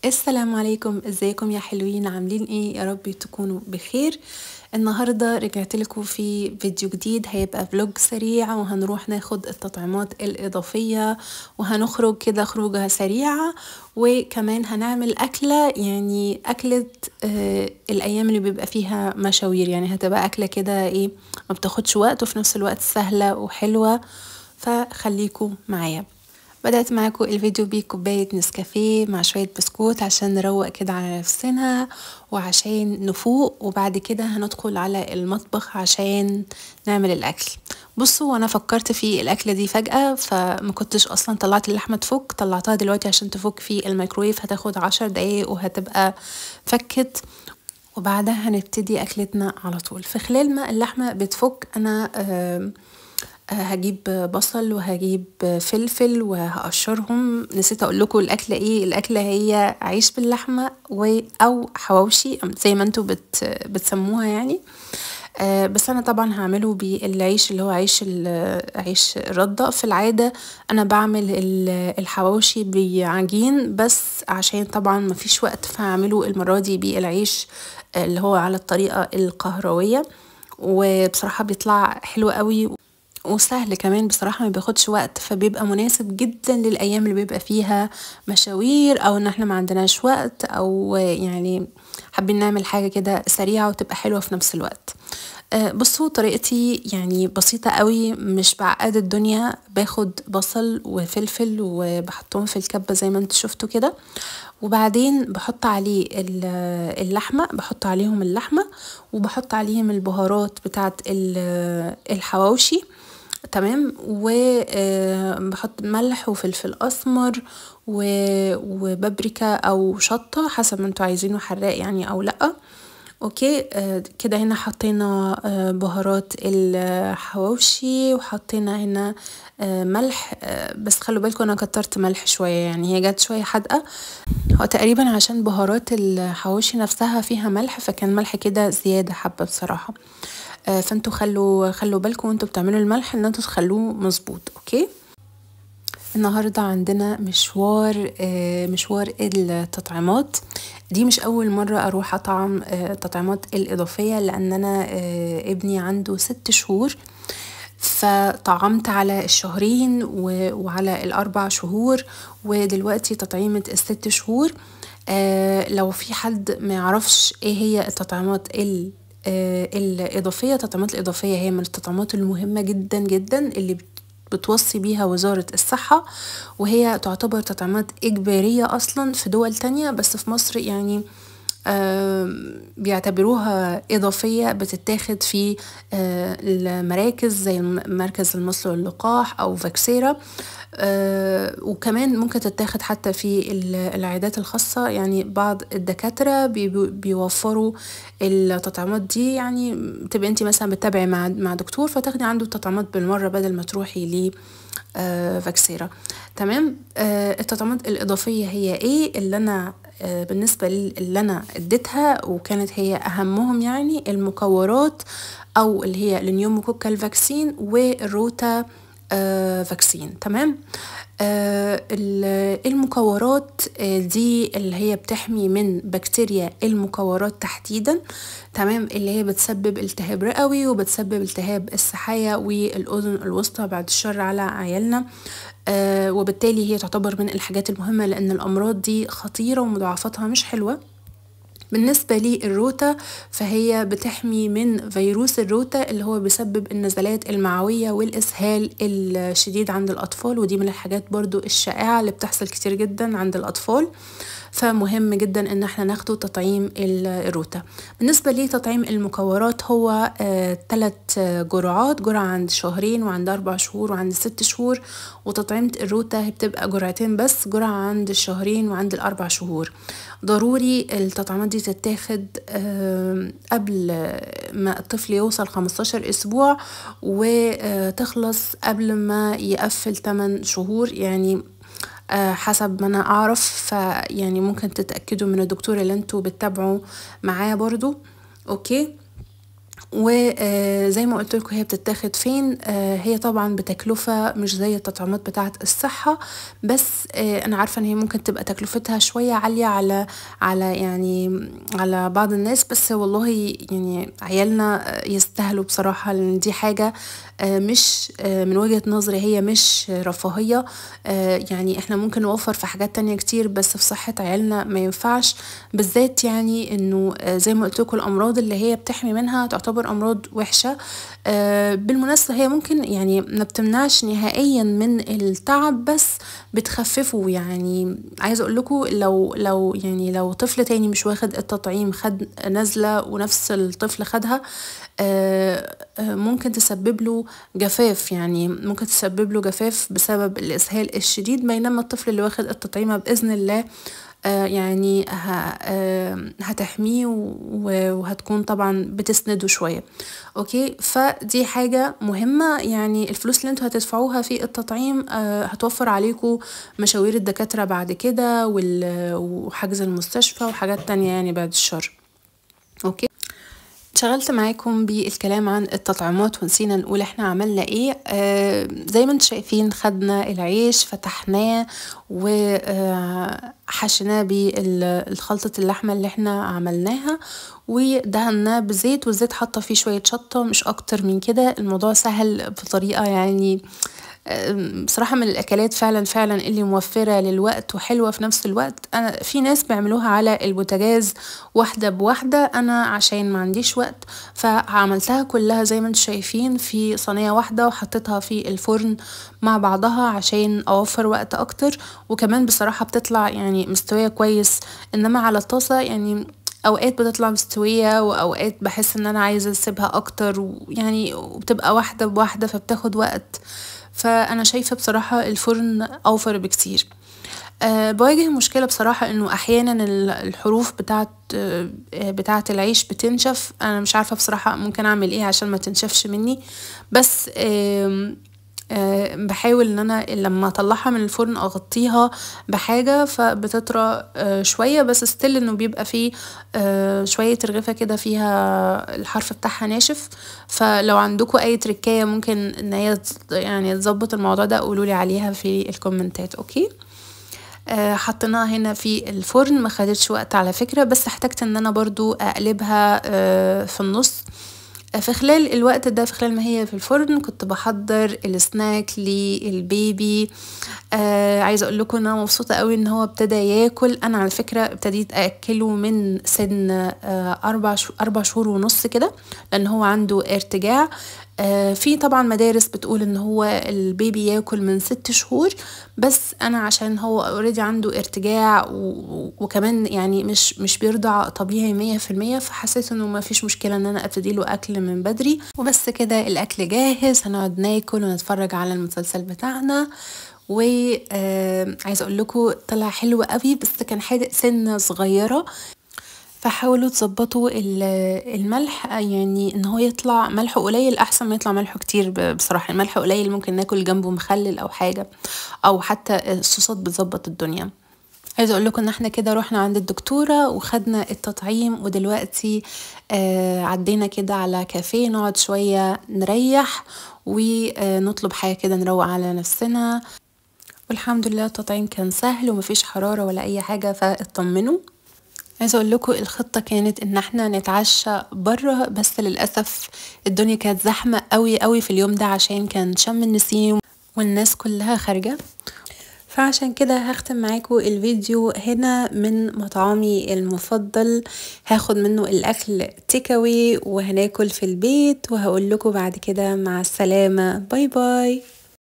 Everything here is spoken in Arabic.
السلام عليكم، ازيكم يا حلوين؟ عاملين ايه؟ يا رب تكونوا بخير. النهاردة رجعت لكم في فيديو جديد، هيبقى فلوج سريع وهنروح ناخد التطعيمات الإضافية وهنخرج كده خروجة سريعة، وكمان هنعمل أكلة، يعني أكلة الأيام اللي بيبقى فيها مشاوير، يعني هتبقى أكلة كده ايه، ما بتاخدش وقت وفي نفس الوقت سهلة وحلوة، فخليكم معايا. بدأت معاكم الفيديو بكوباية نسكافيه مع شوية بسكوت عشان نروق كده على نفسنا وعشان نفوق، وبعد كده هندخل على المطبخ عشان نعمل الأكل. بصوا، وانا فكرت في الأكلة دي فجأة، فما كنتش أصلا طلعت اللحمة تفك، طلعتها دلوقتي عشان تفك في الميكرويف، هتاخد 10 دقايق وهتبقى فكت، وبعدها هنبتدي أكلتنا على طول. في خلال ما اللحمة بتفك أنا هجيب بصل وهجيب فلفل وهقشرهم. نسيت اقول لكم الاكله ايه، الاكله هي عيش باللحمه او حواوشي زي ما انتوا بتسموها يعني. بس انا طبعا هعمله بالعيش اللي هو عيش الرده. في العاده انا بعمل الحواوشي بعجين، بس عشان طبعا مفيش وقت فهعمله المره دي بالعيش اللي هو على الطريقه القهرويه، وبصراحه بيطلع حلو قوي وسهل كمان، بصراحة ما بياخدش وقت، فبيبقى مناسب جدا للأيام اللي بيبقى فيها مشاوير أو إن احنا ما عندناش وقت، أو يعني حابين نعمل حاجة كده سريعة وتبقى حلوة في نفس الوقت. بصوا، طريقتي يعني بسيطة قوي، مش بعقد الدنيا. باخد بصل وفلفل وبحطهم في الكبة زي ما انتوا شفتوا كده، وبعدين بحط عليه اللحمة، بحط عليهم اللحمة وبحط عليهم البهارات بتاعت الحواوشي. تمام، وبحط ملح وفلفل اسمر وبابريكا او شطة حسب ما انتوا عايزينه حراق يعني او لا. اوكي، كده هنا حطينا بهارات الحواوشي، وحطينا هنا ملح، بس خلوا بالكم انا كترت ملح شوية، يعني هي جت شوية حادقة. هو تقريبا عشان بهارات الحواوشي نفسها فيها ملح، فكان ملح كده زيادة حبة بصراحة. فانتوا خلوا بالكم وانتوا بتعملوا الملح ان انتوا تخلوه مظبوط. اوكي، النهاردة عندنا مشوار التطعيمات. دي مش أول مرة أروح أطعم التطعيمات الإضافية، لأن أنا ابني عنده 6 شهور، فطعمت على الشهرين وعلى ال4 شهور، ودلوقتي تطعيمة ال6 شهور. لو في حد ما يعرفش ايه هي التطعيمات الإضافية، التطعيمات الإضافية هي من التطعيمات المهمة جدا جدا اللي بتوصي بيها وزارة الصحة، وهي تعتبر تطعيمات إجبارية أصلا في دول تانية، بس في مصر يعني بيعتبروها إضافية، بتتاخد في المراكز زي مركز المصل واللقاح أو فاكسيرا، وكمان ممكن تتاخد حتى في العيادات الخاصة. يعني بعض الدكاترة بيوفروا التطعيمات دي، يعني تبقى انت مثلا بتتابعي مع دكتور فتاخدي عنده التطعيمات بالمرة بدل ما تروحي ل فاكسيرا. تمام. التطعيمات الإضافية هي ايه اللي انا بالنسبة اللي انا اديتها وكانت هي اهمهم؟ يعني المكورات، او اللي هي النيوموكوكال فاكسين والروتا فاكسين. تمام. المكورات دي اللي هي بتحمي من بكتيريا المكورات تحديدا، تمام، اللي هي بتسبب التهاب رئوي وبتسبب التهاب السحايا والأذن الوسطى، بعد الشر على عيالنا. وبالتالي هي تعتبر من الحاجات المهمة، لأن الأمراض دي خطيرة ومضاعفاتها مش حلوة. بالنسبة للروتا فهي بتحمي من فيروس الروتا اللي هو بيسبب النزلات المعوية والإسهال الشديد عند الأطفال، ودي من الحاجات برضو الشائعة اللي بتحصل كتير جدا عند الأطفال، فمهم جدا ان احنا ناخده تطعيم الروتا. بالنسبة لتطعيم المكورات هو 3 جرعات، جرعة عند شهرين وعند 4 شهور وعند 6 شهور، وتطعيمة الروتا هي بتبقى جرعتين بس، جرعة عند الشهرين وعند ال4 شهور. ضروري التطعيمات دي تتاخد قبل ما الطفل يوصل 15 أسبوع، وتخلص قبل ما يقفل 8 شهور، يعني حسب ما انا اعرف. فيعني ممكن تتأكدوا من الدكتور اللي انتوا بتتابعوا معاه برضو. اوكي، وزي ما قلت لكم هي بتتاخد فين. هي طبعا بتكلفة مش زي التطعيمات بتاعة الصحة، بس انا عارفة ان هي ممكن تبقى تكلفتها شوية عالية على بعض الناس، بس والله يعني عيالنا يستاهلوا بصراحة، لان دي حاجة مش من وجهة نظري هي مش رفاهية. يعني احنا ممكن نوفر في حاجات تانية كتير، بس في صحة عيالنا ما ينفعش، بالذات يعني انه زي ما قلت لكم الامراض اللي هي بتحمي منها تعتبر امراض وحشة. بالمناسبة هي ممكن يعني ما بتمنعش نهائيا من التعب، بس بتخففه. يعني عايزة اقول لكم لو طفل تاني مش واخد التطعيم خد نزلة ونفس الطفل خدها، ممكن تسبب له جفاف، يعني ممكن تسبب له جفاف بسبب الإسهال الشديد، بينما الطفل اللي واخد التطعيمة بإذن الله يعني هتحميه وهتكون طبعا بتسنده شوية. اوكي، فدي حاجة مهمة. يعني الفلوس اللي انتوا هتدفعوها في التطعيم هتوفر عليكم مشاوير الدكاترة بعد كده وحجز المستشفى وحاجات تانية يعني بعد الشر. اوكي، شغلت معاكم بالكلام عن التطعيمات ونسينا نقول احنا عملنا ايه. زي ما انتم شايفين خدنا العيش فتحناه وحشناه بالخلطة اللحمة اللي احنا عملناها، ودهناه بزيت، والزيت حاطه فيه شوية شطة مش اكتر من كده. الموضوع سهل بطريقة يعني بصراحة من الأكلات فعلا اللي موفرة للوقت وحلوة في نفس الوقت. أنا في ناس بيعملوها على البوتاجاز واحدة بواحدة، أنا عشان ما عنديش وقت فعملتها كلها زي ما انتم شايفين في صينية واحدة وحطيتها في الفرن مع بعضها عشان أوفر وقت أكتر، وكمان بصراحة بتطلع يعني مستوية كويس. إنما على الطاسة يعني اوقات بتطلع مستوية واوقات بحس ان انا عايزة اسيبها اكتر، ويعني وبتبقى واحدة بواحدة فبتاخد وقت. فانا شايفة بصراحة الفرن اوفر بكتير. بواجه مشكلة بصراحة انه احيانا الحروف بتاعة العيش بتنشف. انا مش عارفة بصراحة ممكن اعمل ايه عشان ما تنشفش مني، بس بحاول ان انا لما اطلعها من الفرن اغطيها بحاجة فبتطرى شوية، بس ستيل انه بيبقى فيه شوية رغيفة كده فيها الحرف بتاعها ناشف. فلو عندكم اي تركاية ممكن ان هي يعني تظبط الموضوع ده قولولي عليها في الكومنتات. اوكي، حطيناها هنا في الفرن، ما خدتش وقت على فكرة، بس احتجت ان انا برضو اقلبها في النص. في خلال الوقت ده، في خلال ما هي في الفرن، كنت بحضر السناك للبيبي. عايزه اقول لكم ان انا مبسوطه قوي ان هو ابتدى ياكل. انا على فكره ابتديت اكله من سن 4 شهور ونص كده، لان هو عنده ارتجاع. في طبعا مدارس بتقول ان هو البيبي ياكل من 6 شهور، بس انا عشان هو اوريدي عنده ارتجاع وكمان يعني مش بيرضع طبيعي 100%، فحسيت انه ما فيش مشكلة ان انا ابتدي له اكل من بدري. وبس كده الاكل جاهز، هنقعد ناكل ونتفرج على المسلسل بتاعنا. وعايزه اقول لكم طلع حلو قوي، بس كان حادق سنه صغيره، فحاولوا تظبطوا الملح، يعني ان هو يطلع ملحه قليل احسن ما يطلع ملحه كتير. بصراحه الملح قليل ممكن ناكل جنبه مخلل او حاجه، او حتى الصوصات بتظبط الدنيا. عايزه اقول لكم ان احنا كده رحنا عند الدكتوره وخدنا التطعيم، ودلوقتي عدينا كده على كافيه نقعد شويه نريح ونطلب حاجه كده نروق على نفسنا. والحمد لله التطعيم كان سهل ومفيش حراره ولا اي حاجه، فاطمنوا. عايزه اقول لكم الخطه كانت ان احنا نتعشى بره، بس للاسف الدنيا كانت زحمه قوي قوي في اليوم ده عشان كان شم النسيم والناس كلها خارجه. فعشان كده هختم معاكم الفيديو هنا من مطعمي المفضل، هاخد منه الاكل تيكاوي وهناكل في البيت، وهقول لكم بعد كده مع السلامه، باي باي.